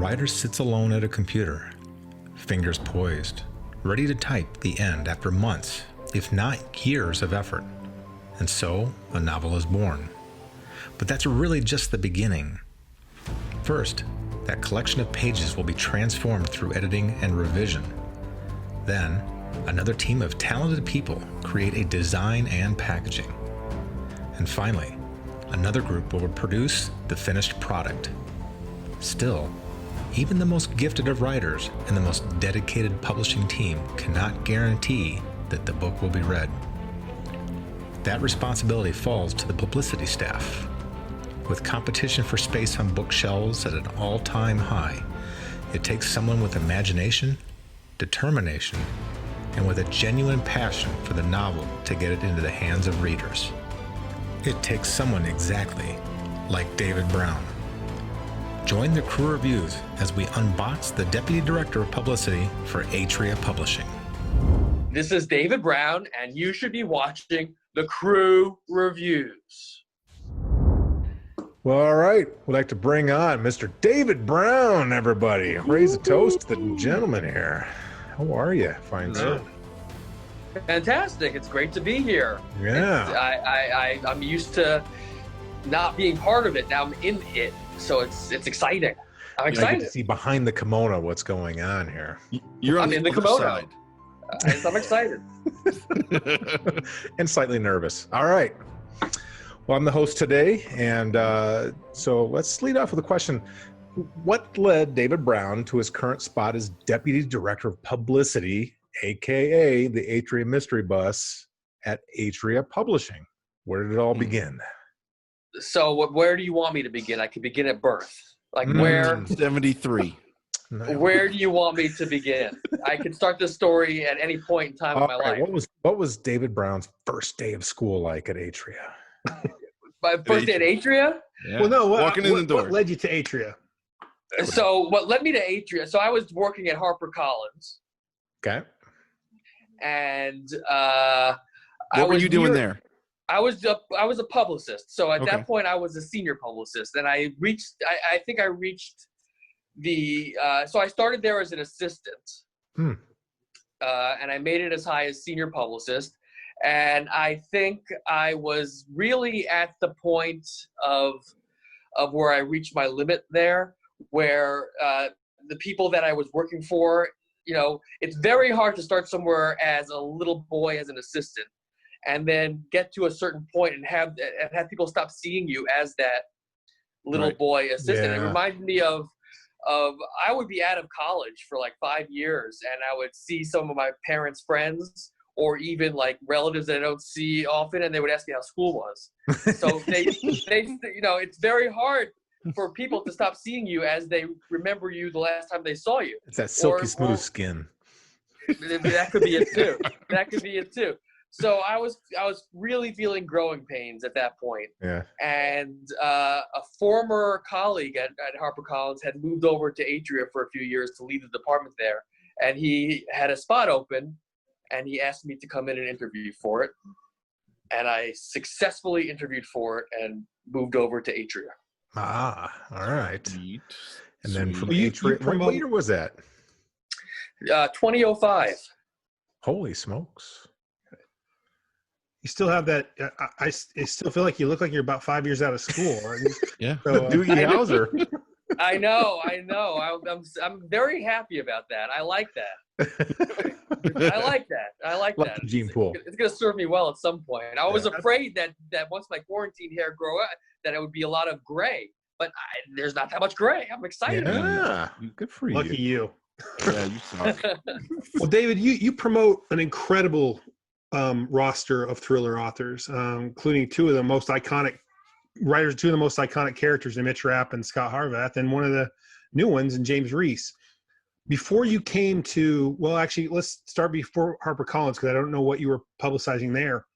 writer sits alone at a computer, fingers poised, ready to type the end after months, if not years of effort. And so, a novel is born. But that's really just the beginning. First, that collection of pages will be transformed through editing and revision. Then, another team of talented people create a design and packaging. And finally, another group will produce the finished product. Still, even the most gifted of writers and the most dedicated publishing team cannot guarantee that the book will be read. That responsibility falls to the publicity staff. With competition for space on bookshelves at an all-time high, it takes someone with imagination, determination, and with a genuine passion for the novel to get it into the hands of readers. It takes someone exactly like David Brown. Join the Crew Reviews as we unbox the Deputy Director of Publicity for Atria Publishing. This is David Brown, and you should be watching the Crew Reviews. Well, all right. We'd like to bring on Mr. David Brown, everybody. Raise a toast to the gentleman here. How are you, fine sir? Fantastic. It's great to be here. Yeah. I'm used to not being part of it. Now I'm in it. So it's exciting. I'm excited. I get to see behind the kimono what's going on here. I'm in the kimono. I'm excited. And slightly nervous. All right. Well, I'm the host today, and so let's lead off with a question. What led David Brown to his current spot as Deputy Director of Publicity, a.k.a. the Atria Mystery Bus at Atria Publishing? Where did it all begin? So where do you want me to begin? I could begin at birth. Like where? 73. Where do you want me to begin? I can start this story at any point in time in my life. What was David Brown's first day of school like at Atria? My first day at Atria? Yeah. Well, no. Walking in the door. What led you to Atria? So what led me to Atria? So I was working at HarperCollins. Okay. And what were you doing there? I was a publicist. So at that point, I was a senior publicist, and I think I reached the. So I started there as an assistant, and I made it as high as senior publicist. And I think I was really at the point of where I reached my limit there, where the people that I was working for, it's very hard to start somewhere as a little boy as an assistant, and then get to a certain point and have people stop seeing you as that little boy assistant. Yeah. It reminded me of I would be out of college for like 5 years, and I would see some of my parents' friends or even like relatives that I don't see often, and they would ask me how school was. So they it's very hard for people to stop seeing you as they remember you the last time they saw you. It's that silky smooth skin. That could be it too. That could be it too. So I was really feeling growing pains at that point. Yeah. And a former colleague at HarperCollins had moved over to Atria for a few years to lead the department there, and he had a spot open, and he asked me to come in and interview for it. And I successfully interviewed for it and moved over to Atria. Ah, all right. Neat. And then from Atria, what year was that? 2005. Holy smokes. You still have that. I still feel like you look like you're about 5 years out of school. Yeah. So, Doogie Howser. I know. I'm very happy about that. I like that. I like that. Gene Pool. It's going to serve me well at some point. I was afraid that once my quarantine hair grew out, that it would be a lot of gray. But there's not that much gray. I'm excited. Yeah. Good for you. Lucky you. Yeah, you suck. Well, David, you promote an incredible roster of thriller authors, including two of the most iconic characters in Mitch Rapp and Scott Harvath, and one of the new ones in James Reese. Before you came to, well, actually, let's start before HarperCollins, because I don't know what you were publicizing there.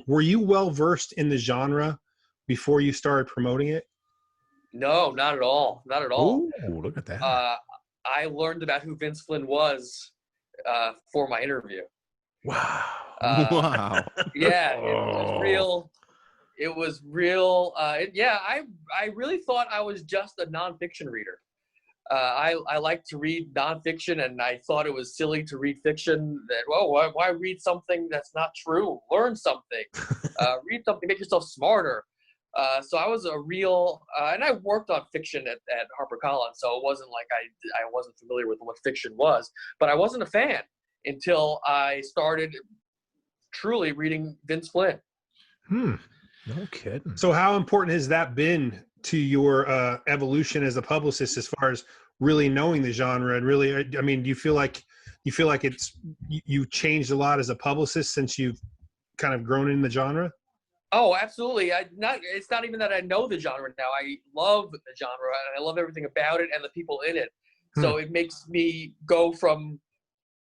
Were you well versed in the genre before you started promoting it? No, not at all. Not at all. Ooh, look at that. I learned about who Vince Flynn was for my interview. Wow. Wow. Yeah, it was real. It was real. I really thought I was just a nonfiction reader. I like to read nonfiction, and I thought it was silly to read fiction. That why read something that's not true? Learn something, read something, make yourself smarter. So I was a real, and I worked on fiction at HarperCollins, so it wasn't like I wasn't familiar with what fiction was, but I wasn't a fan until I started truly reading Vince Flynn. No kidding. So how important has that been to your evolution as a publicist, as far as really knowing the genre? And really, I mean, do you feel like you changed a lot as a publicist since you've kind of grown in the genre? Oh, absolutely. It's not even that I know the genre now. I love the genre, and I love everything about it and the people in it. So it makes me go from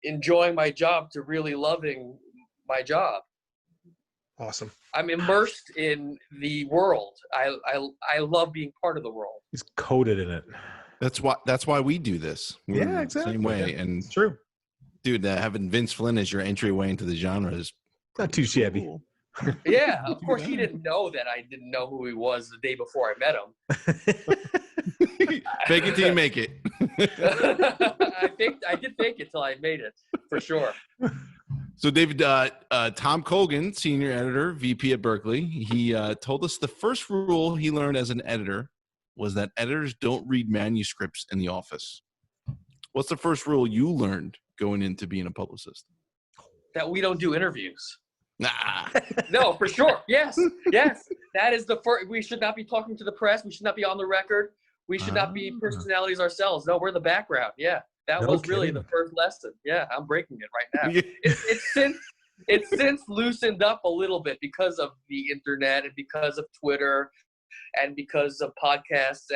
enjoying my job to really loving my job. Awesome. I'm immersed in the world. I love being part of the world. He's coded in it. That's why we do this. We're exactly. Same way. Yeah, and it's true. Dude, having Vince Flynn as your entryway into the genre is Not too shabby. cool. Yeah, of course he didn't know that I didn't know who he was the day before I met him. Fake it till you make it. I did fake it till I made it, for sure. So David, Tom Colgan, senior editor, VP at Berkeley, he told us the first rule he learned as an editor was that editors don't read manuscripts in the office. What's the first rule you learned going into being a publicist? That we don't do interviews. Nah. No, for sure. Yes. That is the first. We should not be talking to the press. We should not be on the record. We should not be personalities ourselves. No, we're the background. Yeah. That was really the first lesson. Yeah, I'm breaking it right now. It's since loosened up a little bit because of the internet and because of Twitter and because of podcasts,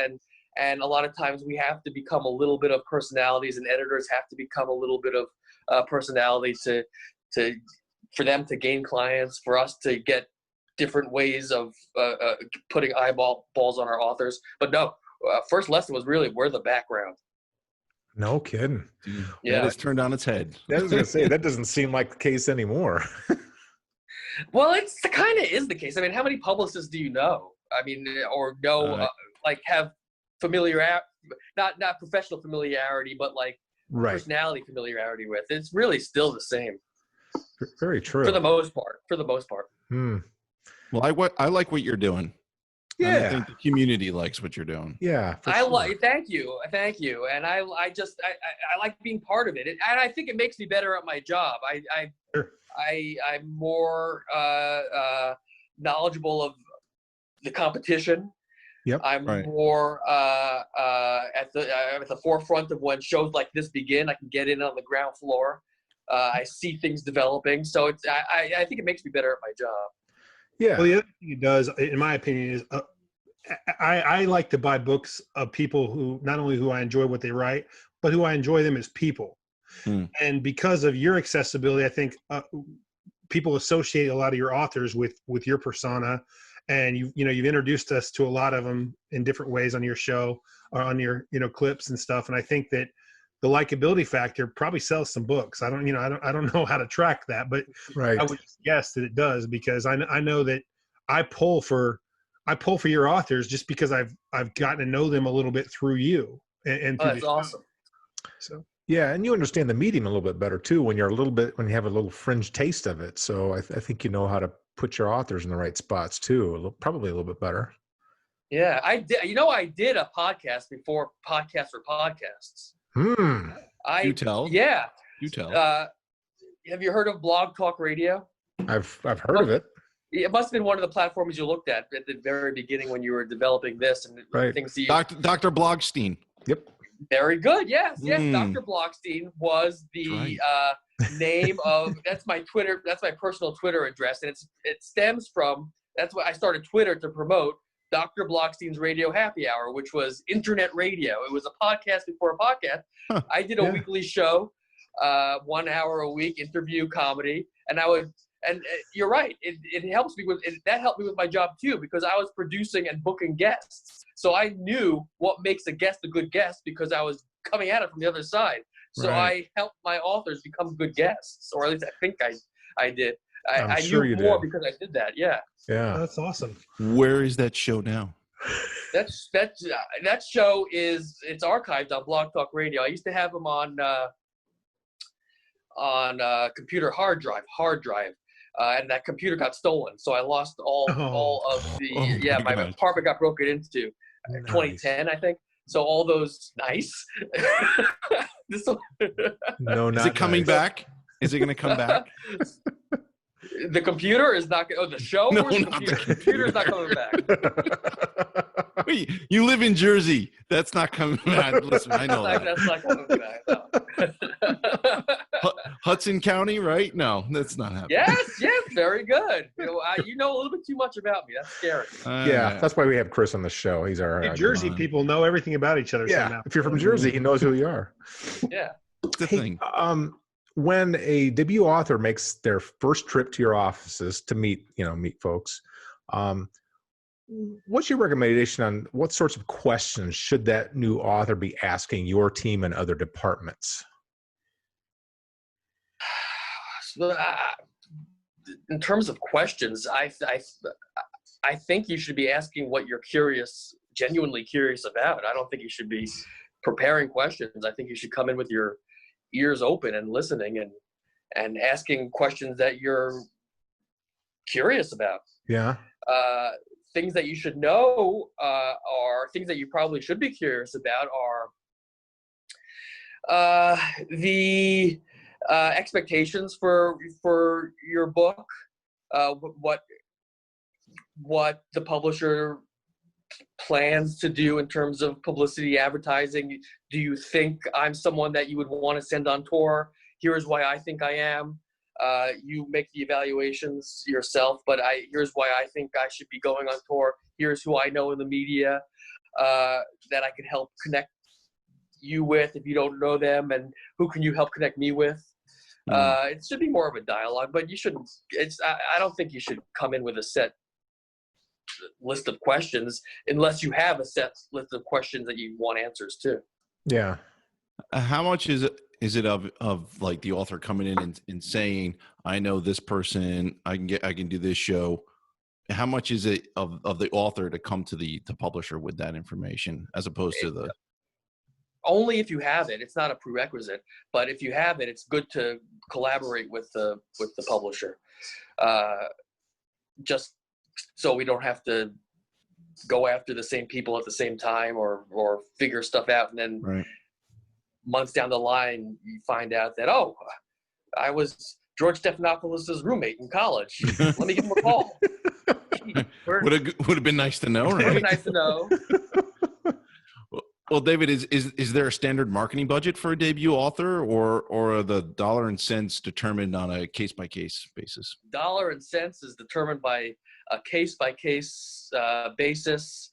and a lot of times we have to become a little bit of personalities, and editors have to become a little bit of personality to for them to gain clients, for us to get different ways of putting eyeballs on our authors. But no, first lesson was really we're the background. No kidding. Yeah, that is turned on its head. I was going to say, that doesn't seem like the case anymore. Well, it's kind of is the case. I mean, how many publicists do you know? I mean, or know, like have familiarity, not professional familiarity, but like personality familiarity with. It's really still the same. Very true. For the most part. Well, I like what you're doing. Yeah. And I think the community likes what you're doing. Yeah. Thank you. And I like being part of it. And I think it makes me better at my job. I'm more knowledgeable of the competition. Yep. I'm more at the forefront of when shows like this begin. I can get in on the ground floor. I see things developing, so I think it makes me better at my job. Yeah. Well, the other thing it does, in my opinion, is I like to buy books of people who not only who I enjoy what they write, but who I enjoy them as people. And because of your accessibility, I think people associate a lot of your authors with your persona, and you've introduced us to a lot of them in different ways on your show or on your clips and stuff. And I think that the likability factor probably sells some books. I don't know how to track that, but I would guess that it does, because I know that I pull for your authors just because I've gotten to know them a little bit through you. And that's awesome. So yeah, and you understand the medium a little bit better too when you have a little fringe taste of it. So I think you know how to put your authors in the right spots too, probably a little bit better. Yeah, I did. I did a podcast before Podcasts for Podcasts. You tell. Yeah. You tell. Have you heard of Blog Talk Radio? I've heard of it. It must have been one of the platforms you looked at the very beginning when you were developing this and things. Dr. Blogstein. Yep. Very good. Yes. Dr. Blogstein was the name of. That's my Twitter. That's my personal Twitter address, and it stems from. That's why I started Twitter to promote Dr. Blockstein's Radio Happy Hour, which was internet radio. It was a podcast before a podcast. I did a weekly show, 1 hour a week, interview, comedy, and you're right. It helps me that helped me with my job too, because I was producing and booking guests. So I knew what makes a guest a good guest because I was coming at it from the other side. So I helped my authors become good guests, or at least I think I did. I knew more because I did that. Yeah. Yeah. That's awesome. Where is that show now? That show it's archived on Blog Talk Radio. I used to have them on computer hard drive, and that computer got stolen, so I lost all of the my apartment got broken into. 2010, I think. So all those nice. No, not Is it coming back? Is it going to come back? The computer is not. Oh, the show. No, or the not computer? the The computer is not coming back. Wait, you live in Jersey. That's not coming back. Listen, I know that. That's not coming back. No. Hudson County, right? No, that's not happening. Yes, very good. You know a little bit too much about me. That's scary. Yeah, that's why we have Chris on the show. He's our New Jersey people know everything about each other. Yeah, somehow. if you're from Jersey, he knows who you are. Yeah. the thing. When a debut author makes their first trip to your offices to meet folks, what's your recommendation on what sorts of questions should that new author be asking your team and other departments? In terms of questions, I think you should be asking what you're genuinely curious about. I don't think you should be preparing questions. I think you should come in with your ears open and listening and asking questions that you're curious about. Yeah. Things that you should know are things that you probably should be curious about are the expectations for your book, what the publisher plans to do in terms of publicity, advertising. Do you think I'm someone that you would want to send on tour? Here's why I think I am. You make the evaluations yourself, but here's why I think I should be going on tour. Here's who I know in the media that I can help connect you with if you don't know them, and who can you help connect me with? It should be more of a dialogue, but you shouldn't. I don't think you should come in with a set list of questions unless you have a set list of questions that you want answers to. Yeah. How much is it of like the author coming in and saying, I know this person, I can do this show? How much is it of the author to come to the publisher with that information as opposed to the? Only if you have it. It's not a prerequisite, but if you have it, it's good to collaborate with the publisher. Just so we don't have to go after the same people at the same time or figure stuff out, and then Right. months down the line you find out that, oh, I was George Stephanopoulos' roommate in college. Let me give him a call. Would have been nice to know, Would have right? been nice to know. Well, David, is there a standard marketing budget for a debut author, or are the dollar and cents determined on a case-by-case basis? Dollar and cents is determined by a case-by-case basis,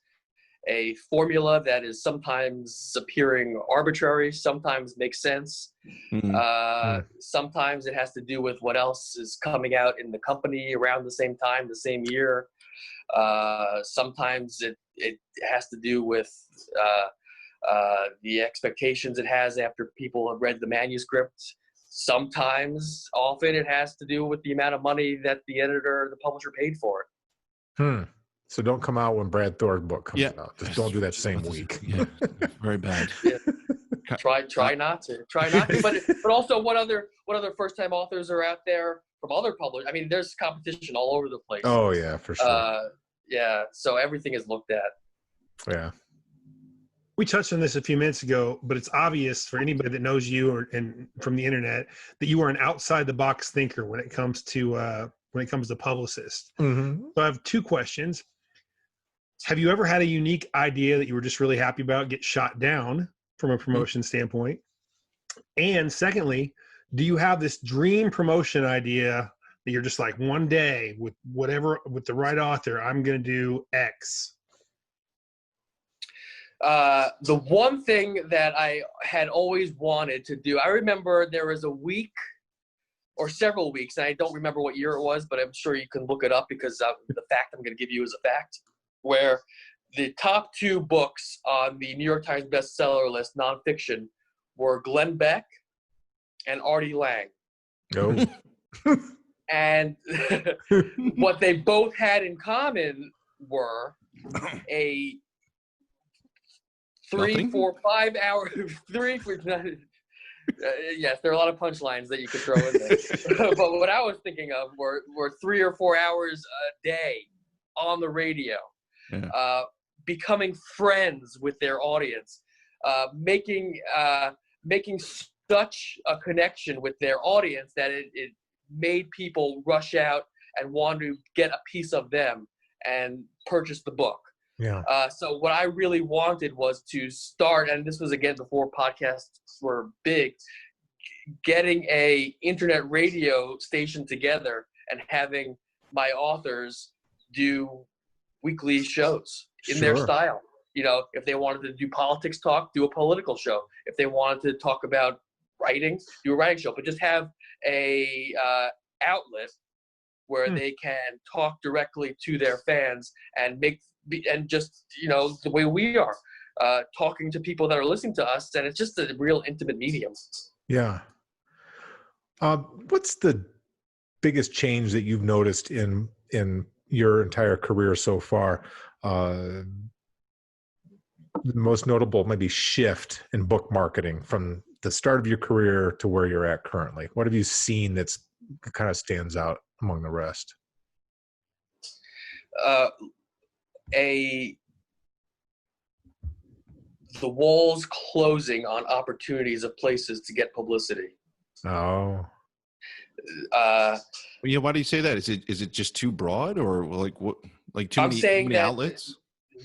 a formula that is sometimes appearing arbitrary, sometimes makes sense. Sometimes it has to do with what else is coming out in the company around the same time, the same year. Sometimes it has to do with the expectations it has after people have read the manuscript. Often it has to do with the amount of money that the editor or the publisher paid for it. So don't come out when Brad Thor's book comes Yeah. out. Just don't do that same week. Yeah, very bad. Yeah. Try not to. But also, what other first-time authors are out there from other publishers? I mean, there's competition all over the place. Oh yeah, for sure. Yeah. So everything is looked at. Yeah. We touched on this a few minutes ago, but it's obvious for anybody that knows you and from the internet that you are an outside-the-box thinker when it comes to publicists. Mm-hmm. So I have two questions. Have you ever had a unique idea that you were just really happy about get shot down from a promotion standpoint? And secondly, do you have this dream promotion idea that you're just like, one day with the right author, I'm going to do X? The one thing that I had always wanted to do, I remember there was a week or several weeks, and I don't remember what year it was, but I'm sure you can look it up because the fact I'm going to give you is a fact, where the top two books on the New York Times bestseller list, nonfiction, were Glenn Beck and Artie Lang. No. And what they both had in common were a Nothing? 4, 5 hour, yes, there are a lot of punchlines that you could throw in there. But what I was thinking of were 3 or 4 hours a day on the radio, becoming friends with their audience, making such a connection with their audience that it made people rush out and want to get a piece of them and purchase the book. Yeah. So what I really wanted was to start, and this was again before podcasts were big, getting a internet radio station together and having my authors do weekly shows in their style. You know, if they wanted to do politics talk, do a political show. If they wanted to talk about writing, do a writing show. But just have a outlet where they can talk directly to their fans and just, you know, the way we are, talking to people that are listening to us, and it's just a real intimate medium. Yeah. What's the biggest change that you've noticed in your entire career so far? The most notable maybe shift in book marketing from the start of your career to where you're at currently. What have you seen that's kind of stands out among the rest? The walls closing on opportunities of places to get publicity. Oh. Yeah. Why do you say that? Is it just too broad, or like what? Like too many outlets?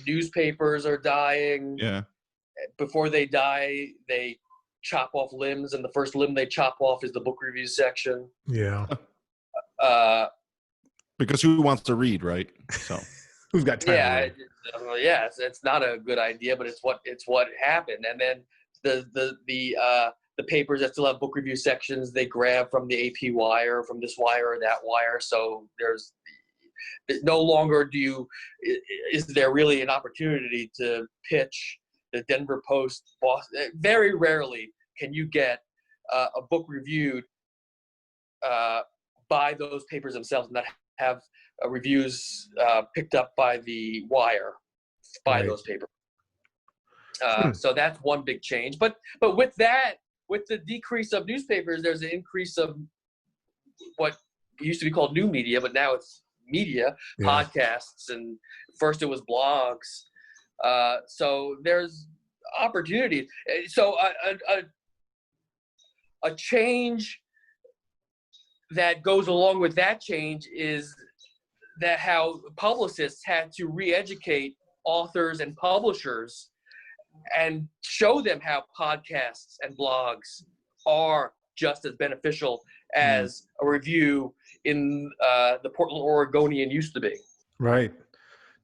Newspapers are dying. Yeah. Before they die, they chop off limbs, and the first limb they chop off is the book review section. Yeah. Because who wants to read, right? So who's got time? Yeah. It's not a good idea, but it's what happened. And then the papers that still have book review sections, they grab from the AP wire, from this wire or that wire. So there's no longer is there really an opportunity to pitch the Denver Post, Boston. Very rarely can you get a book reviewed by those papers themselves and not have reviews picked up by the wire by those papers. So that's one big change. But with that, with the decrease of newspapers, there's an increase of what used to be called new media, but now it's media, podcasts, and first it was blogs. So there's opportunity. So a change that goes along with that change is that how publicists had to re-educate authors and publishers and show them how podcasts and blogs are just as beneficial as a review in the Portland Oregonian used to be. Right.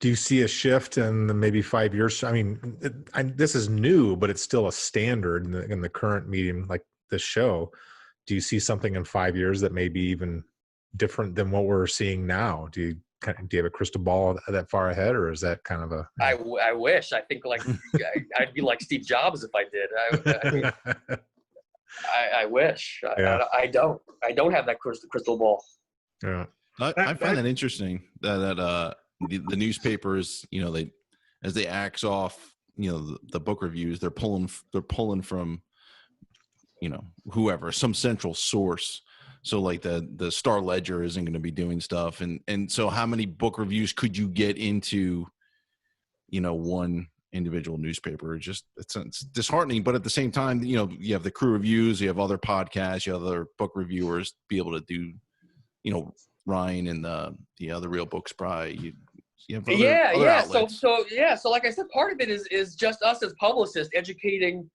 Do you see a shift in maybe 5 years? I mean, this is new, but it's still a standard in the current medium, like this show. Do you see something in 5 years that may be even different than what we're seeing now? Do you have a crystal ball that far ahead, or is that kind of a? I wish. I think I'd be like Steve Jobs if I did. I wish. I don't. I don't have that crystal ball. Yeah. I find that interesting that the newspapers, you know, as they axe off, you know, the book reviews, they're pulling from, you know, whoever, some central source. So like the Star Ledger isn't going to be doing stuff. And so how many book reviews could you get into, you know, one individual newspaper? It's disheartening, but at the same time, you know, you have the crew reviews, you have other podcasts, you have other book reviewers be able to do, you know, Ryan and the other Real Books Spry. You have other outlets. So like I said, part of it is just us as publicists educating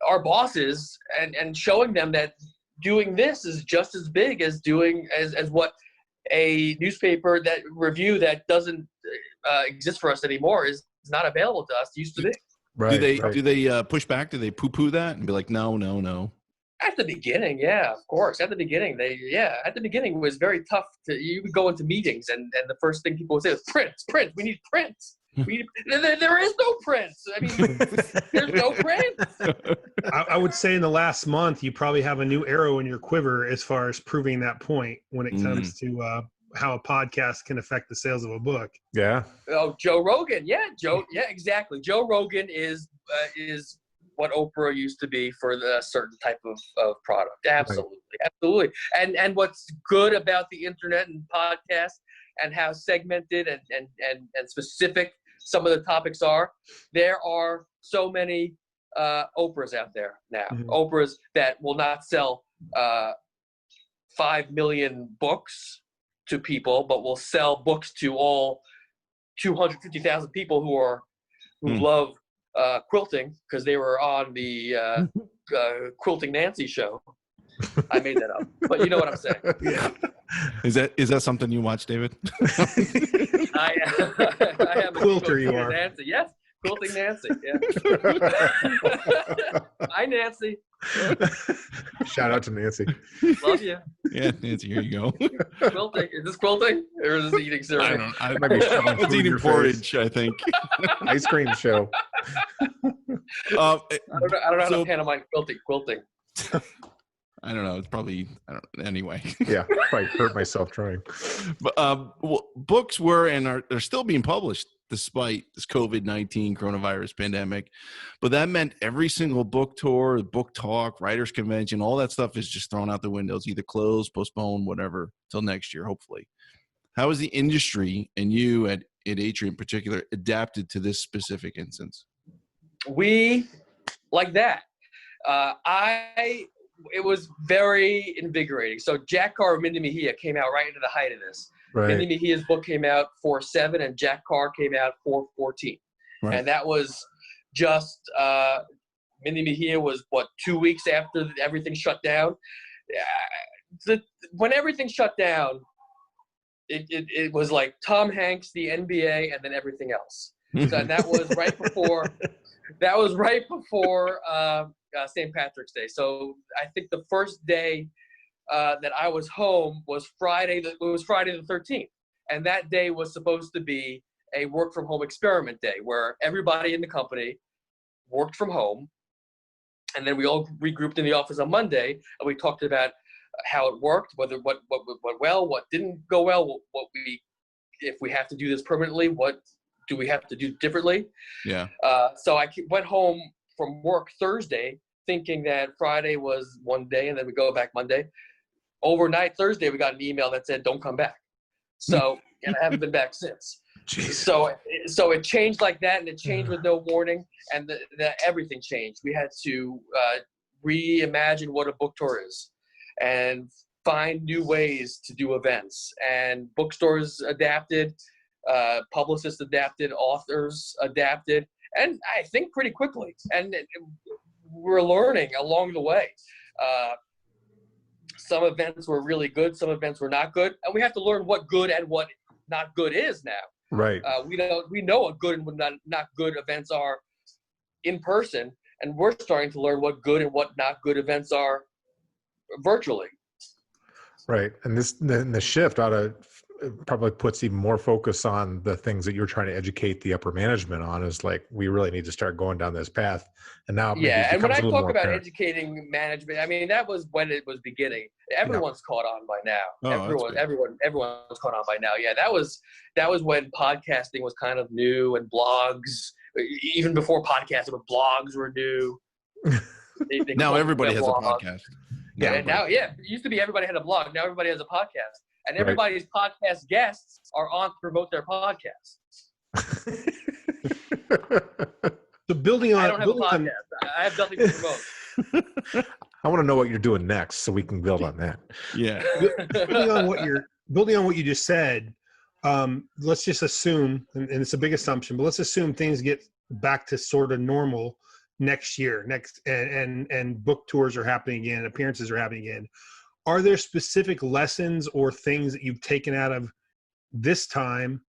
our bosses and showing them that doing this is just as big as doing as what a newspaper that review that doesn't exist for us anymore is not available to us. It used to be. Right. Do they push back? Do they poo-poo that and be like, no? At the beginning, yeah, of course. At the beginning, it was very tough. You would go into meetings, and the first thing people would say is prints. We need prints. There is no prints. I mean, there's no prints. I would say in the last month, you probably have a new arrow in your quiver as far as proving that point when it comes to how a podcast can affect the sales of a book. Yeah. Oh, Joe Rogan. Yeah, Joe. Yeah, exactly. Joe Rogan is what Oprah used to be for the certain type of product. Absolutely, absolutely. And what's good about the internet and podcasts and how segmented and specific some of the topics are, there are so many Oprahs out there now. Mm-hmm. Oprahs that will not sell 5 million books to people, but will sell books to all 250,000 people who love quilting because they were on the Quilting Nancy show. I made that up, but you know what I'm saying. Yeah. Is that something you watch, David? I am a Quilter, you are. Nancy. Yes, Quilting Nancy. Yeah. Hi, Nancy. Shout out to Nancy. Love you. Yeah, Nancy, here you go. Quilting. Is this quilting or is this eating cereal? I Might be shoving it's food in eating your porridge, I think. Ice cream show. I don't know how to pantomime quilting. I don't know. It's probably anyway. Yeah, I hurt myself trying. But books were and are still being published despite this COVID-19 coronavirus pandemic. But that meant every single book tour, book talk, writers convention, all that stuff is just thrown out the windows, either closed, postponed, whatever, till next year, hopefully. How has the industry and you at Atria in particular adapted to this specific instance? We like that. It was very invigorating. So Jack Carr of Mindy Mejia came out right into the height of this. Right. Mindy Mejia's book came out 4/7 and Jack Carr came out 4/14. Right. And that was just, Mindy Mejia was 2 weeks after everything shut down. When everything shut down, it was like Tom Hanks, the NBA, and then everything else. So that was right before, St. Patrick's Day. So I think the first day that I was home was Friday the 13th. And that day was supposed to be a work from home experiment day where everybody in the company worked from home. And then we all regrouped in the office on Monday and we talked about how it worked, what went well, what didn't go well, if we have to do this permanently, what do we have to do differently? Yeah. So I went home from work Thursday thinking that Friday was one day and then we go back Monday. Overnight Thursday, we got an email that said, don't come back. So, and I haven't been back since. Jeez. So it changed like that, and it changed with no warning, and everything changed. We had to reimagine what a book tour is and find new ways to do events. And bookstores adapted, publicists adapted, authors adapted, and I think pretty quickly. And we're learning along the way. Some events were really good, some events were not good, and we have to learn what good and what not good is now. Right. We know what good and what not good events are in person, and we're starting to learn what good and what not good events are virtually. Right. And the shift probably puts even more focus on the things that you're trying to educate the upper management on, is like, we really need to start going down this path. And now, yeah. And when I talk about apparent. educating management, I mean, that was when it was beginning. Everyone's caught on by now. Oh, Everyone's caught on by now. Yeah. That was when podcasting was kind of new, and blogs, even before podcasting, but blogs were new. Now everybody has a podcast. Yeah. And now, it used to be everybody had a blog. Now everybody has a podcast. And everybody's podcast guests are on to promote their podcast. So building on, I don't have a podcast. I have nothing to promote. I want to know what you're doing next so we can build on that. Yeah. building on what you just said, let's just assume, and it's a big assumption, but let's assume things get back to sort of normal next year, and book tours are happening again, appearances are happening again. Are there specific lessons or things that you've taken out of this time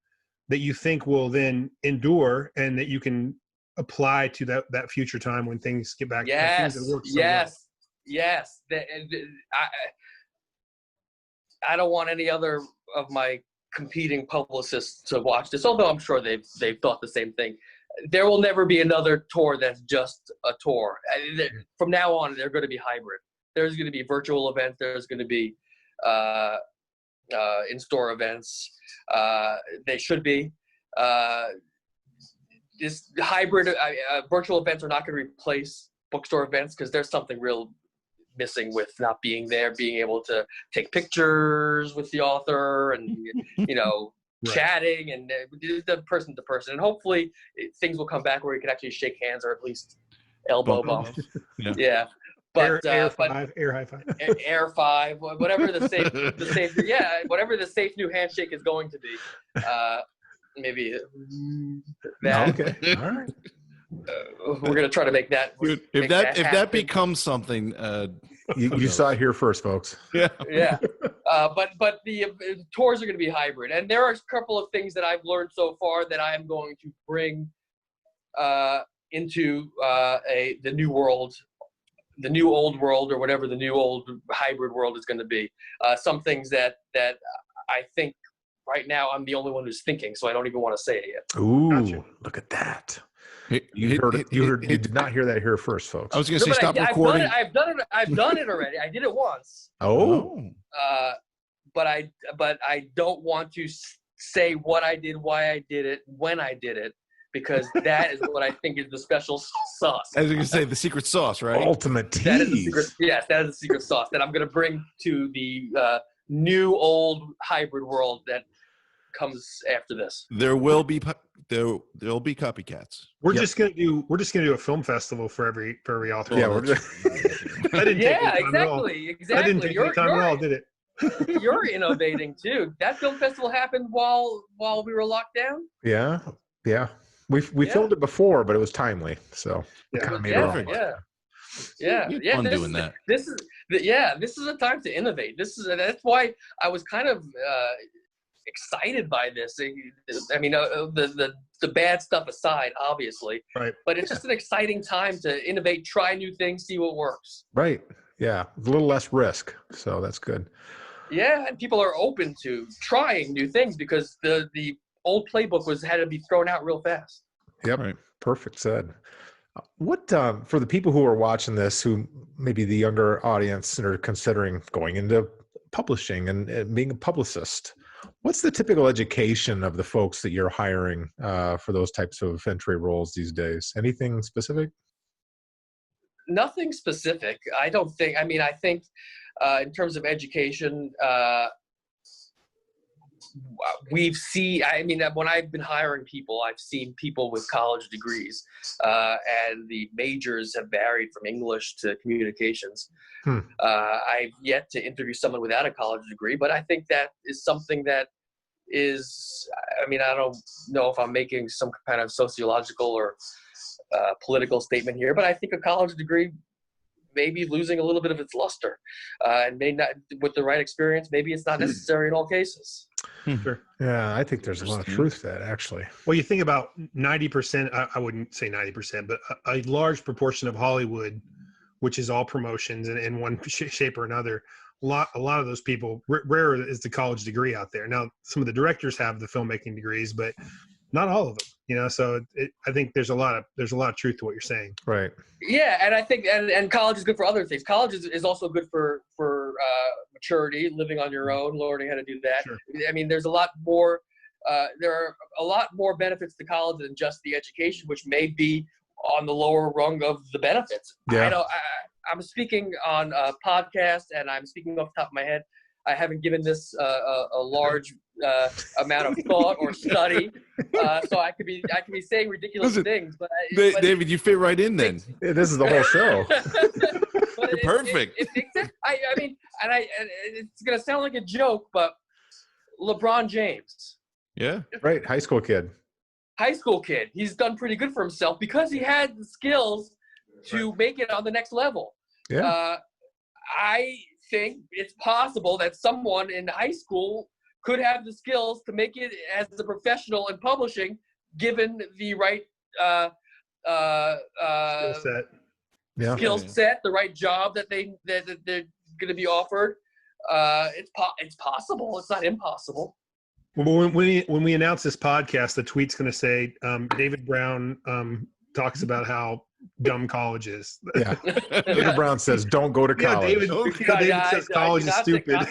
that you think will then endure and that you can apply to that future time when things get back? Yes. I don't want any other of my competing publicists to watch this, although I'm sure they've thought the same thing. There will never be another tour that's just a tour. From now on, they're going to be hybrid. There's going to be virtual events. There's going to be in-store events. They should be. This hybrid virtual events are not going to replace bookstore events because there's something real missing with not being there, being able to take pictures with the author and, right. Chatting and the person to person. And hopefully things will come back where you can actually shake hands or at least elbow bump. Yeah. But air high five, air five, whatever the safe, whatever the safe new handshake is going to be. Maybe that. Okay. All right. We're gonna try to make that. Dude, if that becomes something, you saw it here first, folks. Yeah. But the tours are going to be hybrid, and there are a couple of things that I've learned so far that I am going to bring into the new world, the new old world, or whatever the new old hybrid world is going to be. Some things that I think right now I'm the only one who's thinking, so I don't even want to say it yet. Ooh, gotcha. Look at that. You heard it. You did not hear that here first, folks. I was going to say stop recording. I've done it already. I did it once. Oh. But I don't want to say what I did, why I did it, when I did it, because that is what I think is the special sauce. I was going to say the secret sauce, right? Ultimate tease. That is the secret, yes, that is the secret sauce that I'm going to bring to the new old hybrid world that comes after this. There'll be copycats. We're just gonna do a film festival for every author. Yeah, we're just exactly. I didn't take any time at all, did it? You're innovating too. That film festival happened while we were locked down. Yeah. We filmed it before, but it was timely, so it kind of made it. Yeah. Fun doing that. This is a time to innovate. That's why I was kind of excited by this. I mean, the bad stuff aside, obviously, right? But it's just an exciting time to innovate, try new things, see what works. Right. Yeah, a little less risk, so that's good. Yeah, and people are open to trying new things because the old playbook had to be thrown out real fast. Yep. Right. Perfect said. What for the people who are watching this, who maybe the younger audience and are considering going into publishing and being a publicist, what's the typical education of the folks that you're hiring for those types of entry roles these days? Anything specific? Nothing specific. I don't think. I mean, I think in terms of education, when I've been hiring people, I've seen people with college degrees, and the majors have varied from English to communications. I've yet to interview someone without a college degree, but I think that is something that is, I don't know if I'm making some kind of sociological or political statement here, but I think a college degree may be losing a little bit of its luster, and may not, with the right experience, maybe it's not necessary in all cases. Sure. Yeah, I think there's a lot of truth to that, actually. Well, you think about 90%, I wouldn't say 90%, but a large proportion of Hollywood, which is all promotions in one shape or another, a lot of those people, rare is the college degree out there. Now, some of the directors have the filmmaking degrees, but not all of them, so I think there's a lot of truth to what you're saying. Right. Yeah. And I think, and college is good for other things. College is also good for maturity, living on your own, learning how to do that. Sure. I mean, there's a lot more, there are a lot more benefits to college than just the education, which may be on the lower rung of the benefits. Yeah. I'm speaking on a podcast and I'm speaking off the top of my head. I haven't given this a large amount of thought or study, so I could be saying ridiculous things. But David, you fit right in then. This is the whole show. You're perfect. It's gonna sound like a joke, but LeBron James. Yeah. Right. High school kid. He's done pretty good for himself because he had the skills to make it on the next level. Yeah. I think it's possible that someone in high school could have the skills to make it as a professional in publishing, given the right skill set, the right job that they're going to be offered. It's possible. It's not impossible. Well, when we announce this podcast, the tweet's going to say David Brown talks about how dumb college is. Yeah. David Brown says, "Don't go to college." David says college is stupid.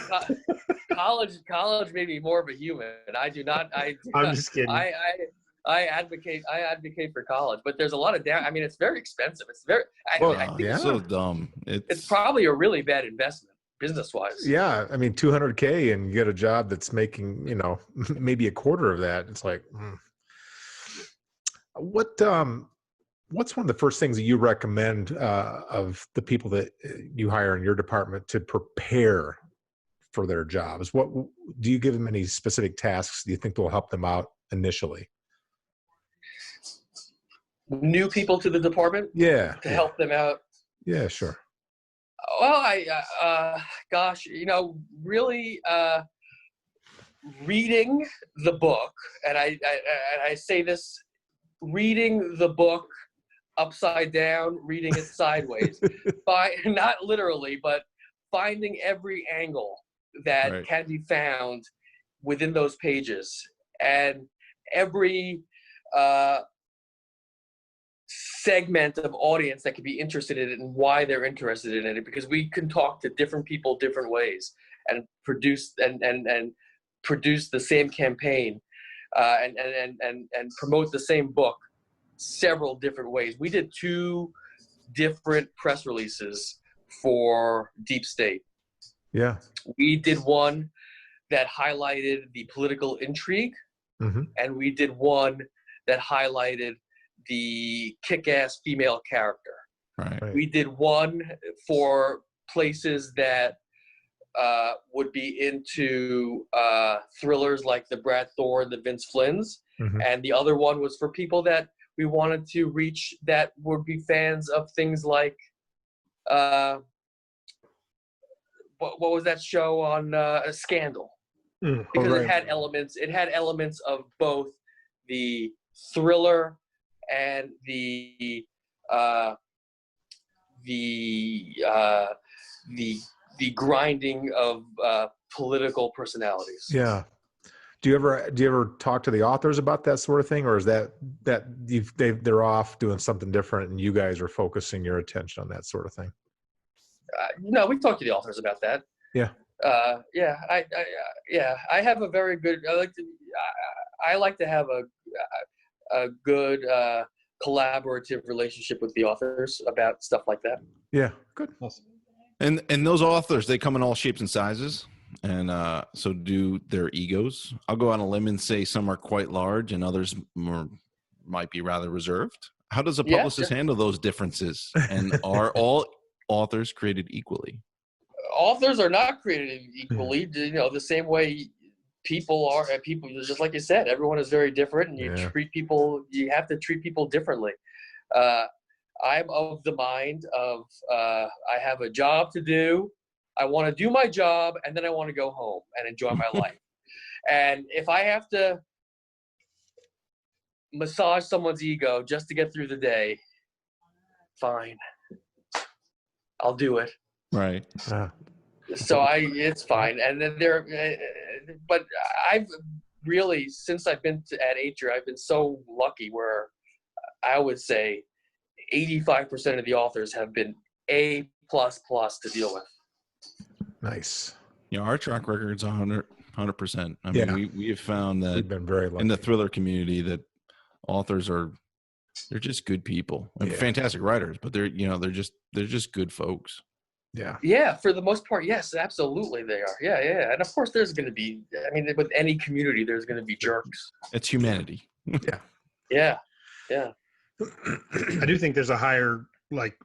college made me more of a human. I do not. I'm just kidding. I advocate for college, but there's a lot of I mean, it's very expensive. It's very. I think it's so dumb. It's probably a really bad investment business wise. Yeah, I mean, $200K and you get a job that's making, maybe a quarter of that. It's like, what's one of the first things that you recommend of the people that you hire in your department to prepare for their jobs? What do you give them any specific tasks do you think will help them out initially? New people to the department? Yeah. To help them out? Yeah, sure. Well, really reading the book, and I say this, reading the book upside down, reading it sideways, not literally, but finding every angle that can be found within those pages, and every segment of audience that could be interested in it and why they're interested in it, because we can talk to different people different ways and produce the same campaign and promote the same book several different ways. We did 2 different press releases for Deep State. Yeah. We did one that highlighted the political intrigue, and we did one that highlighted the kick-ass female character. Right. We did one for places that would be into thrillers like the Brad Thor, the Vince Flynn's, and the other one was for people that we wanted to reach that would be fans of things like what was that show on Scandal? Because it had elements of both the thriller and the grinding of political personalities. Yeah. Do you ever talk to the authors about that sort of thing, or is that they're off doing something different and you guys are focusing your attention on that sort of thing? No, we talk to the authors about that. Yeah. I have a very good. I like to have a good collaborative relationship with the authors about stuff like that. Yeah, good. Awesome. And those authors, they come in all shapes and sizes, and so do their egos. I'll go on a limb and say some are quite large, and others might be rather reserved. How does a publicist handle those differences? And are all authors created equally? Authors are not created equally. The same way people are. People, just like you said, everyone is very different, and you have to treat people differently. I'm of the mind of I have a job to do. I want to do my job, and then I want to go home and enjoy my life. And if I have to massage someone's ego just to get through the day, fine. I'll do it. Right. So it's fine. And then but I've really, since I've been at Atria, I've been so lucky where I would say 85% of the authors have been A++ to deal with. Nice. Our track record's 100%. I mean, we have found that we've been very lucky in the thriller community that authors they're just good people. I mean, fantastic writers, but they're just good folks. Yeah. Yeah, for the most part, yes, absolutely they are. Yeah. And of course there's going to be, I mean, with any community, there's going to be jerks. It's humanity. Yeah. I do think there's a higher,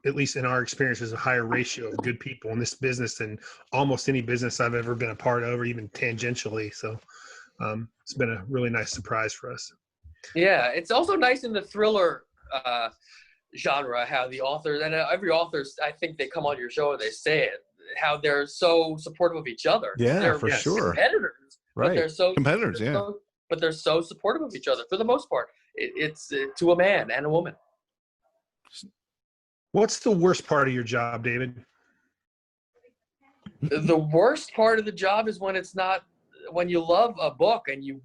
at least in our experience, there's a higher ratio of good people in this business than almost any business I've ever been a part of, or even tangentially. So it's been a really nice surprise for us. Yeah, it's also nice in the thriller genre how the authors, and every author, I think they come on your show and they say it, how they're so supportive of each other. Yeah, they're for sure. Competitors, right? But they're so competitors, but they're so supportive of each other for the most part. It's to a man and a woman. What's the worst part of your job, David? The worst part of the job is when when you love a book and you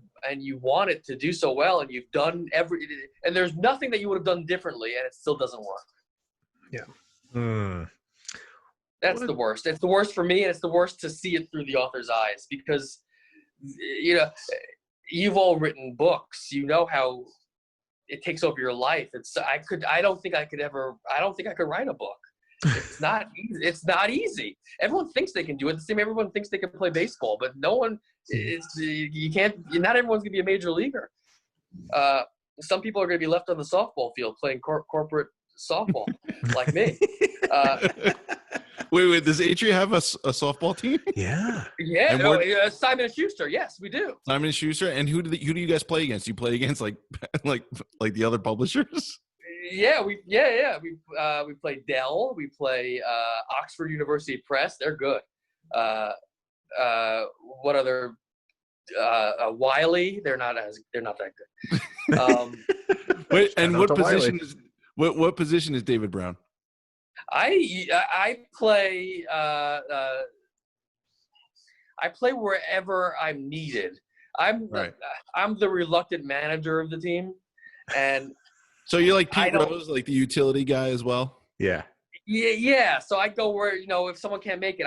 want it to do so well, and you've done and there's nothing that you would have done differently, and it still doesn't work. Yeah. That's the worst. It's the worst for me, and it's the worst to see it through the author's eyes because, you know, you've all written books. You know how it takes over your life. I don't think I could write a book. It's not easy. Everyone thinks they can do it. The same, everyone thinks they can play baseball, but no one, you can't, not everyone's going to be a major leaguer. Some people are going to be left on the softball field playing corporate softball like me. Wait, does Atria have a softball team? Yeah. Yeah, Simon & Schuster. Yes, we do. Simon & Schuster. And who do you guys play against? You play against like the other publishers? Yeah, we play Dell. We play Oxford University Press. They're good. What other? Wiley. They're not that good. Wait, and what position is David Brown? I play wherever I'm needed. I'm the reluctant manager of the team, and so you're like Pete Rose, like the utility guy as well. Yeah. Yeah. So I go where, if someone can't make it,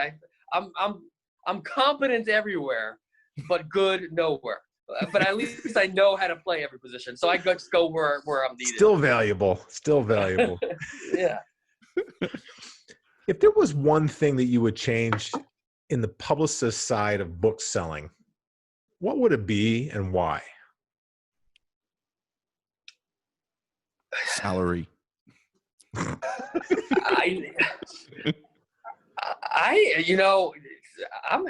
I'm competent everywhere, but good nowhere. But at least I know how to play every position. So I just go where I'm needed. Still valuable. Yeah. If there was one thing that you would change in the publicist side of book selling, what would it be and why? Salary. I'm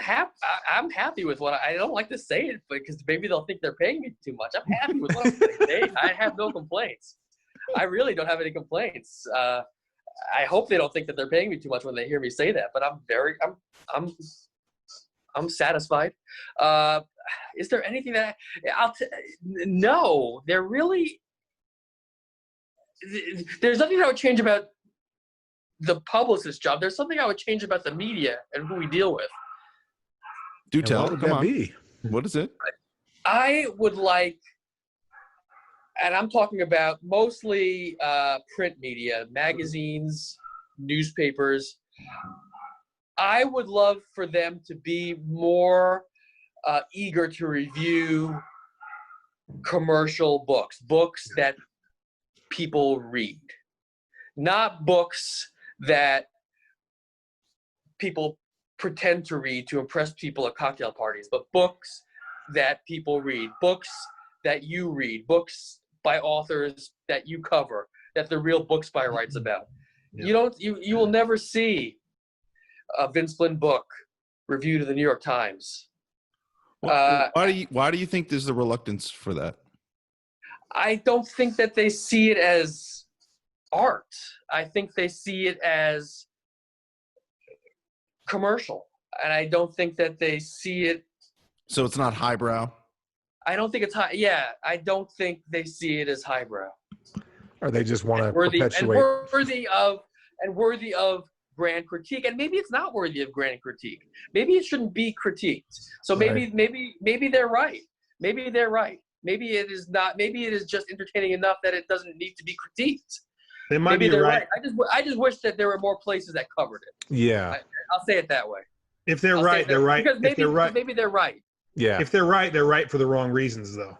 happy with what I don't like to say it because maybe they'll think they're paying me too much. I'm happy with what I'm getting paid. I have no complaints. I really don't have any complaints. I hope they don't think that they're paying me too much when they hear me say that, but I'm satisfied. Is there anything that no, there's nothing I would change about the publicist job. There's something I would change about the media and who we deal with. Do tell. What would Come that on. be? What is it? I would like, and I'm talking about mostly print media, magazines, newspapers. I would love for them to be more eager to review commercial books that people read, not books that people pretend to read to impress people at cocktail parties, but books that people read, books that you read, books by authors that you cover, that the Real Books By writes about. Yeah. You will never see a Vince Flynn book reviewed in the New York Times. Why do you think there's a reluctance for that? I don't think that they see it as art. I think they see it as commercial, and I don't think that they see it. So it's not highbrow? I don't think it's high. Yeah, I don't think they see it as highbrow. Or they just want to perpetuate. worthy of grand critique, and maybe it's not worthy of grand critique. Maybe it shouldn't be critiqued. So maybe they're right. Maybe they're right. Maybe it is not. Maybe it is just entertaining enough that it doesn't need to be critiqued. They might be right. I just wish that there were more places that covered it. Yeah. I'll say it that way. If they're right, they're right. Because maybe they're right. Yeah. If they're right for the wrong reasons, though.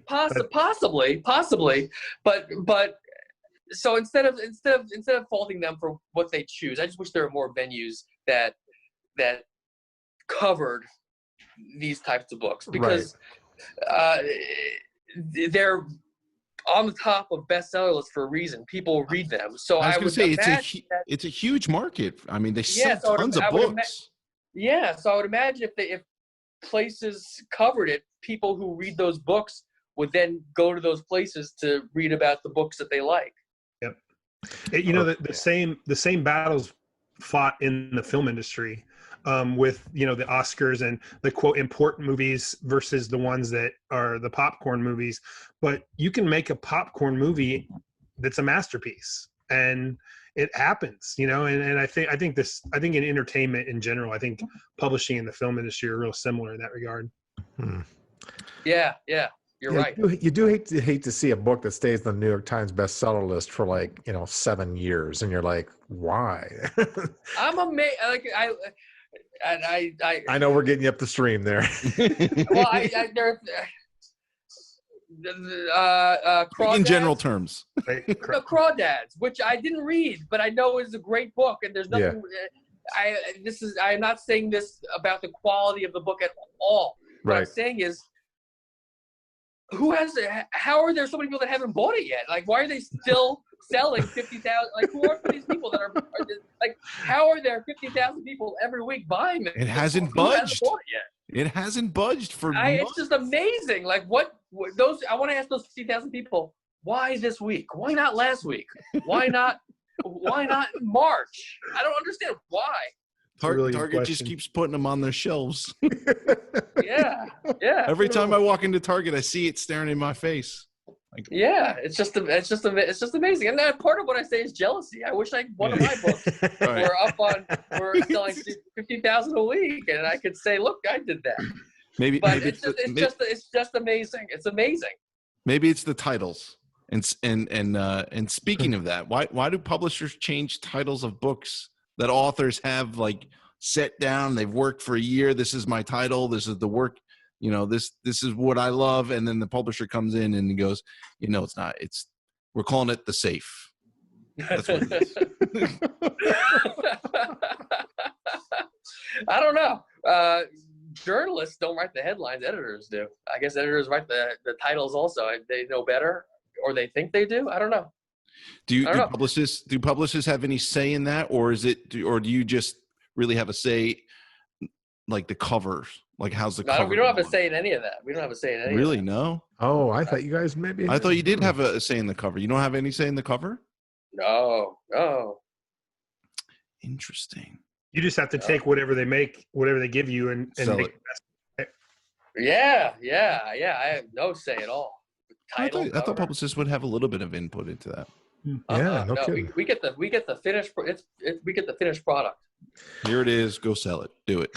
Possibly. But so instead of faulting them for what they choose, I just wish there were more venues that covered these types of books, because they're on the top of bestseller lists for a reason. People read them. So I was going to say it's a huge market. I mean, they sell tons of books. So I would imagine if places covered it, people who read those books would then go to those places to read about the books that they like. Yep. The same battles fought in the film industry with the Oscars and the quote important movies versus the ones that are the popcorn movies. But you can make a popcorn movie that's a masterpiece, and it happens, and I think in entertainment in general, I think publishing and the film industry are real similar in that regard. Yeah. You're right. You do hate to see a book that stays on the New York Times bestseller list for 7 years, and you're like, why? I'm amazed. Like I know we're getting you up the stream there. well, there. In general terms, Crawdads, which I didn't read, but I know is a great book, and there's nothing. I'm not saying this about the quality of the book at all. What I'm saying is, how are there so many people that haven't bought it yet? Like, why are they still selling 50,000? Like, who are these people that are like, how are there 50,000 people every week buying it? It hasn't budged. Hasn't bought it yet? It hasn't budged for months. It's just amazing. Like, what those? I want to ask those 50,000 people, why this week? Why not last week? Why not? Why not in March? I don't understand why. Target just keeps putting them on their shelves. Yeah. Every time I walk into Target, I see it staring in my face. Like, yeah, it's just amazing. And then part of what I say is jealousy. I wish one of my books were selling 50,000 a week, and I could say, look, I did that. It's just amazing. It's amazing. Maybe it's the titles. And speaking of that, why do publishers change titles of books that authors have set down? They've worked for a year. This is my title. This is the work. This is what I love. And then the publisher comes in and he goes, it's not. We're calling it The Safe. That's what it is. I don't know. Journalists don't write the headlines. Editors do. I guess editors write the titles also. They know better, or they think they do. I don't know. Do publicists have any say in that, or do you just really have a say, like the covers? Like, how's the cover? We don't have a say in any of that. We don't have a say in any Really? of that. No? Oh, I thought you guys maybe. I thought you did have a say in the cover. You don't have any say in the cover? No. Interesting. You just have to take whatever they give you and sell make it. The best. Yeah. I have no say at all. I thought publicists would have a little bit of input into that. Yeah, no kidding. We get the finished. We get the finished product. Here it is. Go sell it. Do it.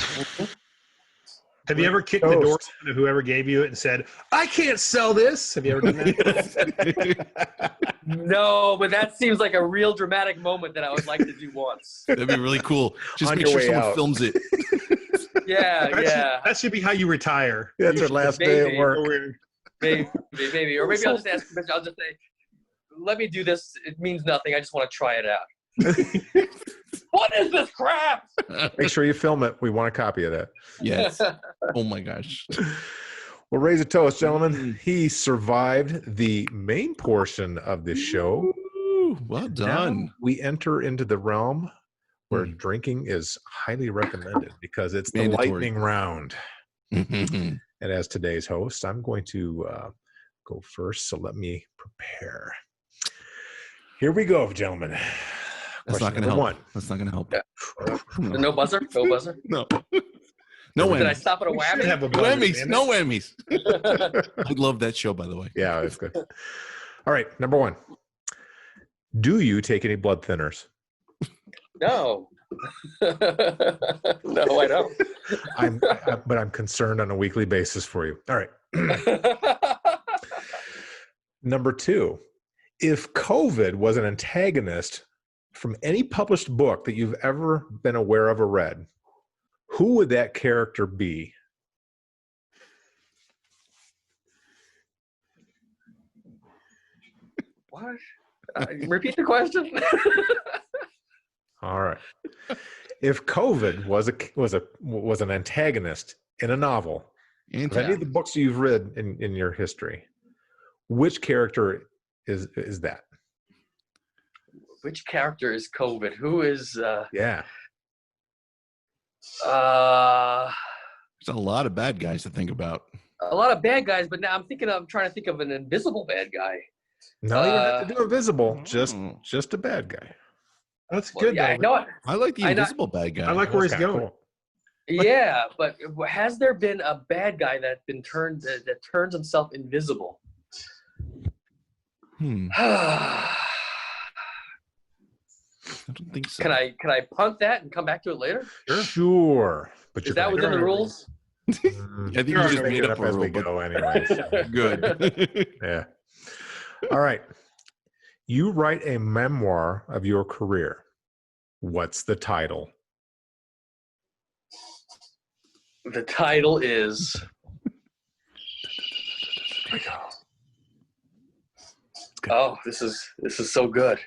Have you ever kicked the door to whoever gave you it and said, "I can't sell this"? Have you ever done that? No, but that seems like a real dramatic moment that I would like to do once. That'd be really cool. Just On make your sure way someone out. films it. Yeah. That should be how you retire. That's your last day at work. Maybe. Or maybe I'll just ask permission. I'll just say, let me do this. It means nothing. I just want to try it out. What is this crap? Make sure you film it. We want a copy of that. Yes. Oh my gosh. Well, raise a toast, gentlemen. He survived the main portion of this show. Ooh, well done. Now we enter into the realm where drinking is highly recommended because it's the lightning round. And as today's host, I'm going to go first. So let me prepare. Here we go, gentlemen. That's not going to help. That's not going to help. Yeah. No buzzer? No buzzer? No. No whammies. Did I stop at a whammy? No whammies. No whammies. I love that show, by the way. Yeah, it's good. All right, number one. Do you take any blood thinners? No. No, I don't. But I'm concerned on a weekly basis for you. All right. Number two. If COVID was an antagonist from any published book that you've ever been aware of or read, who would that character be? What? Repeat the question. All right. If COVID was an antagonist in a novel, of any of the books you've read in your history, which character is that? Which character is COVID? Who is? Yeah. There's a lot of bad guys to think about. A lot of bad guys, but now I'm trying to think of an invisible bad guy. No, you don't have to do invisible. Just a bad guy. That's good. Yeah, I know. I like the invisible bad guy. I like where he's going. Cool. Yeah, but has there been a bad guy that turns himself invisible? I don't think so. Can I punt that and come back to it later? Sure. But is that within the rules? I think you There are just no made It up up a as we rule, but go, anyways. good. Yeah. All right. You write a memoir of your career. What's the title? The title is. Oh, this is so good.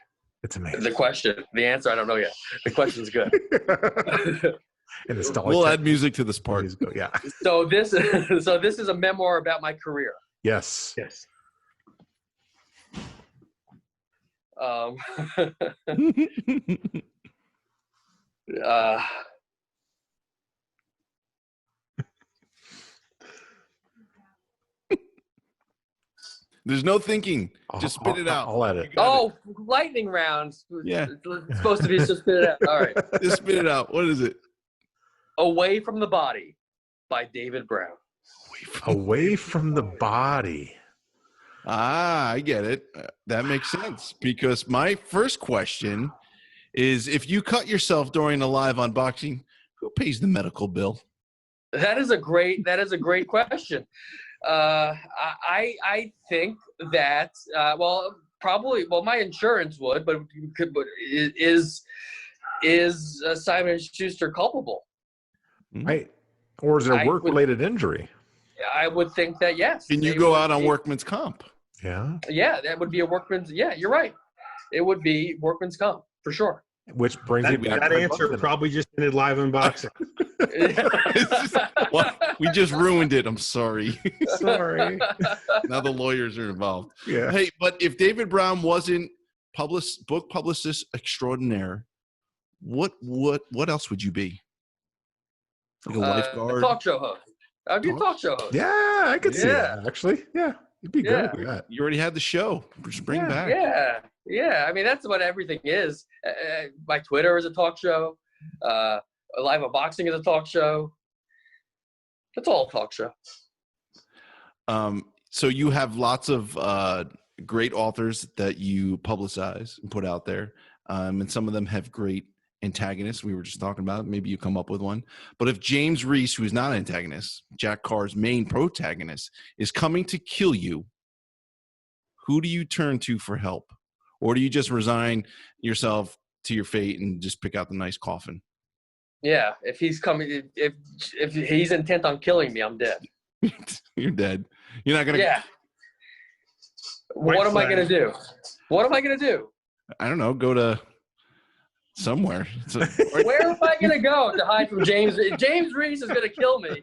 It's amazing. The answer, I don't know yet. The question's good. And it's still We'll add music to this part. Yeah. So this is a memoir about my career. Yes. Yes. There's no thinking. Just spit it out. I'll edit. Lightning rounds. Yeah. It's supposed to be just spit it out. All right. Just spit it out. What is it? Away from the Body by David Brown. Away from the body. Ah, I get it. That makes sense, because my first question is, if you cut yourself during a live unboxing, who pays the medical bill? That is a great question. I think that my insurance would, but is Simon & Schuster culpable? Right. Or is it a work-related injury? I would think that yes. Can you go out on workman's comp? Yeah. Yeah, that would be a workman's. Yeah, you're right. It would be workman's comp for sure. Which brings me back. That answer probably just ended live unboxing. Well, we just ruined it. I'm sorry. Sorry. Now the lawyers are involved. Yeah. Hey, but if David Brown wasn't book publicist extraordinaire, what else would you be? Like a lifeguard? A talk show host. I'd be a talk show host. Yeah, I could see that, actually. Yeah. You'd be good with that. You already had the show. Just bring back. Yeah. I mean, that's what everything is. My Twitter is a talk show. Live unboxing is a talk show. It's all a talk show. So you have lots of great authors that you publicize and put out there, and some of them have great antagonists. We were just talking about it. Maybe you come up with one. But if James Reese, who is not an antagonist, Jack Carr's main protagonist, is coming to kill you, who do you turn to for help? Or do you just resign yourself to your fate and just pick out the nice coffin? Yeah, if he's coming, if he's intent on killing me, I'm dead. You're dead. You're not gonna. Yeah. What am I gonna do? What am I gonna do? I don't know. Go to somewhere. Where am I gonna go to hide from James? James Reese is gonna kill me.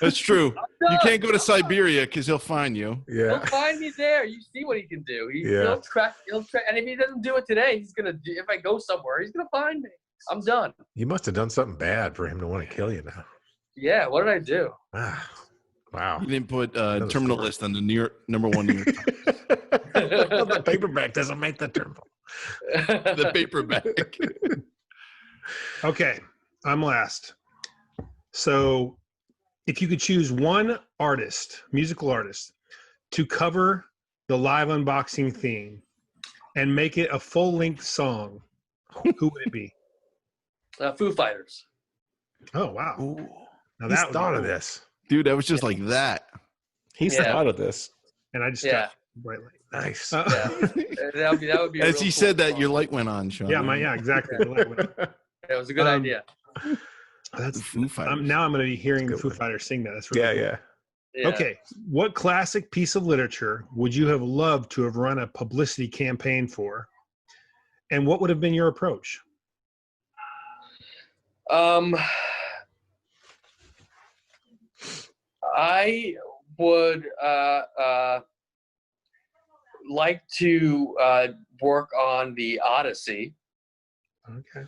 That's true. You can't go to Siberia because he'll find you. Yeah. He'll find me there. You see what he can do. He'll track. And if he doesn't do it today, he's gonna. If I go somewhere, he's gonna find me. I'm done. You must have done something bad for him to want to kill you now. Yeah. What did I do? Wow. You didn't put Terminal List on the #1 New York Times. The paperback doesn't make the terminal. The paperback. Okay, I'm last. So if you could choose one artist, musical artist, to cover the live unboxing theme and make it a full-length song, who would it be? Foo Fighters. Oh, wow. Ooh. Now He's that thought of this. Dude, that was just like that. He's thought of this. And I just Yeah. bright light. Nice. Yeah. that would be. As he said that, your light went on, Sean. Yeah, exactly. It was a good idea. That's Foo Fighters. now I'm going to be hearing the Good Foo one. Fighters sing that. That's really cool. Yeah. Okay, what classic piece of literature would you have loved to have run a publicity campaign for, and what would have been your approach? I would like to work on the Odyssey, Okay.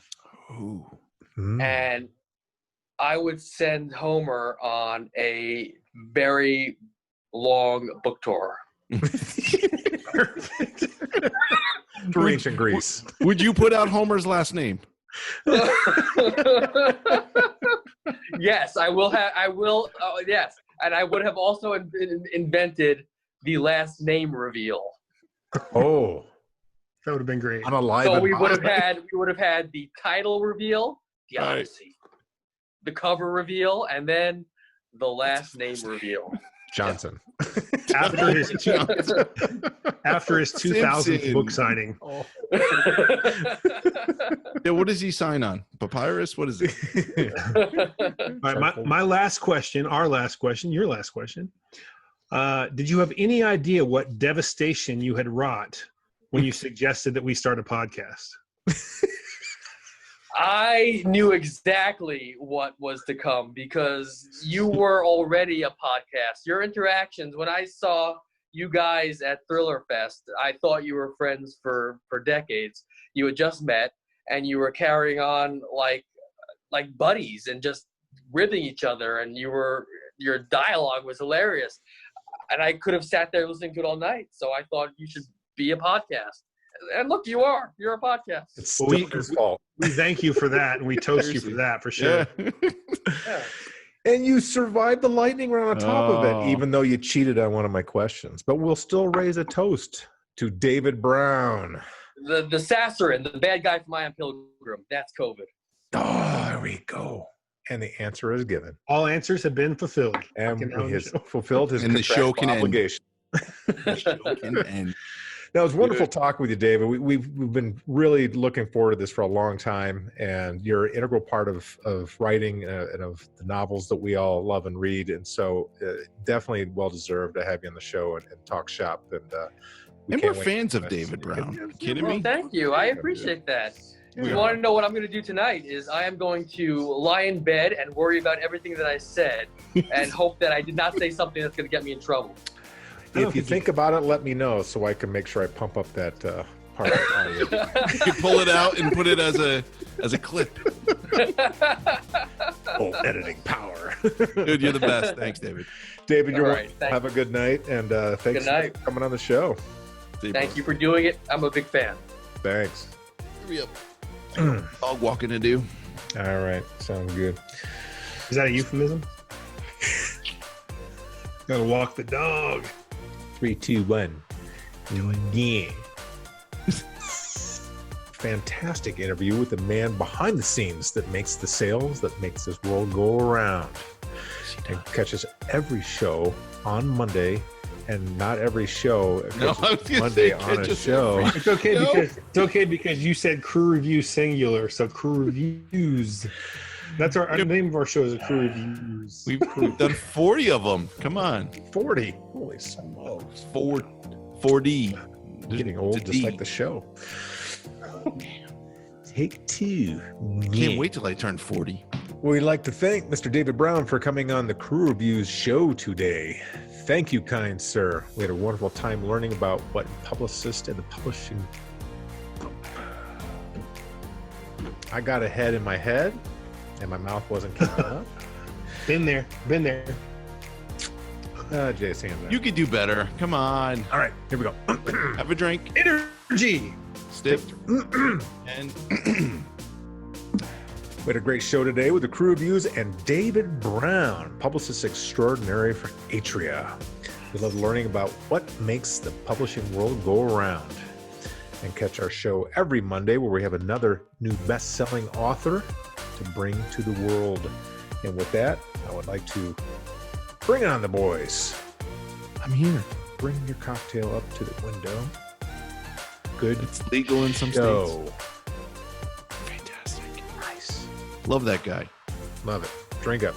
Ooh. and I would send Homer on a very long book tour. To ancient Greece. Would you put out Homer's last name? Yes, I will have. I will. Yes, and I would have also invented the last name reveal. Oh, That would have been great. on a live. So we would have had the title reveal, the Right. Odyssey, the cover reveal, and then The last name reveal. Johnson. After his 2000th book signing. Oh. Yeah, what does he sign on? Papyrus? What is it? All right, my last question, our last question, your last question. Did you have any idea what devastation you had wrought when you suggested that we start a podcast? I knew exactly what was to come because you were already a podcast. Your interactions, when I saw you guys at Thriller Fest, I thought you were friends for decades. You had just met, and you were carrying on like buddies and just ribbing each other, and your dialogue was hilarious. And I could have sat there listening to it all night. So I thought you should be a podcast. And look, you're a podcast. It's still your fault. We thank you for that, and we toast you for that, for sure. Yeah. Yeah. And you survived the lightning round on top of it, even though you cheated on one of my questions. But we'll still raise a toast to David Brown. The Sassarin, the bad guy from I Am Pilgrim. That's COVID. Oh, there we go. And the answer is given. All answers have been fulfilled. And he has fulfilled his And the show can obligation. And Now, it's wonderful talking with you, David. We've been really looking forward to this for a long time, and you're an integral part of writing and of the novels that we all love and read. And so definitely well-deserved to have you on the show and talk shop. And we're fans of David Brown. You kidding me? Well, thank you. I appreciate that. You want to know what I'm going to do tonight is I am going to lie in bed and worry about everything that I said and hope that I did not say something that's going to get me in trouble. If you think about it, let me know so I can make sure I pump up that part of the audio. You can pull it out and put it as a clip. Oh, editing power. Dude, you're the best. Thanks, David. David, you're All right, welcome. Have a good night, and thanks for coming on the show. Thank you for doing it. I'm a big fan. Thanks. Hurry up. Dog walking to do. All right, sounds good. Is that a euphemism? Gotta walk the dog. 3, 2, 1. Yeah. Fantastic interview with the man behind the scenes that makes the sales, that makes this world go around. And catches every show on Monday, and not every show Monday on a show. It's okay because you said Crew Review singular, so Crew Reviews. That's our name of our show is Crew Reviews. We've done 40 of them. Come on. 40. Holy smokes. 4D. Getting old just like the show. Take 2. Can't wait till I turn 40. We'd like to thank Mr. David Brown for coming on the Crew Reviews show today. Thank you, kind sir. We had a wonderful time learning about what publicist and the publishing. I got a head in my head, and my mouth wasn't keeping up. Been there. Jay's hand up. You could do better. Come on. All right, here we go. Have a drink. Energy. Stiff. And We had a great show today with the Crew Reviews and David Brown, publicist extraordinary for Atria. We love learning about what makes the publishing world go around. And catch our show every Monday where we have another new best-selling author to bring to the world. And with that, I would like to bring on the boys. I'm here. Bring your cocktail up to the window. Good. It's legal in some show. states. Fantastic. Nice. Love that guy. Love it. Drink up.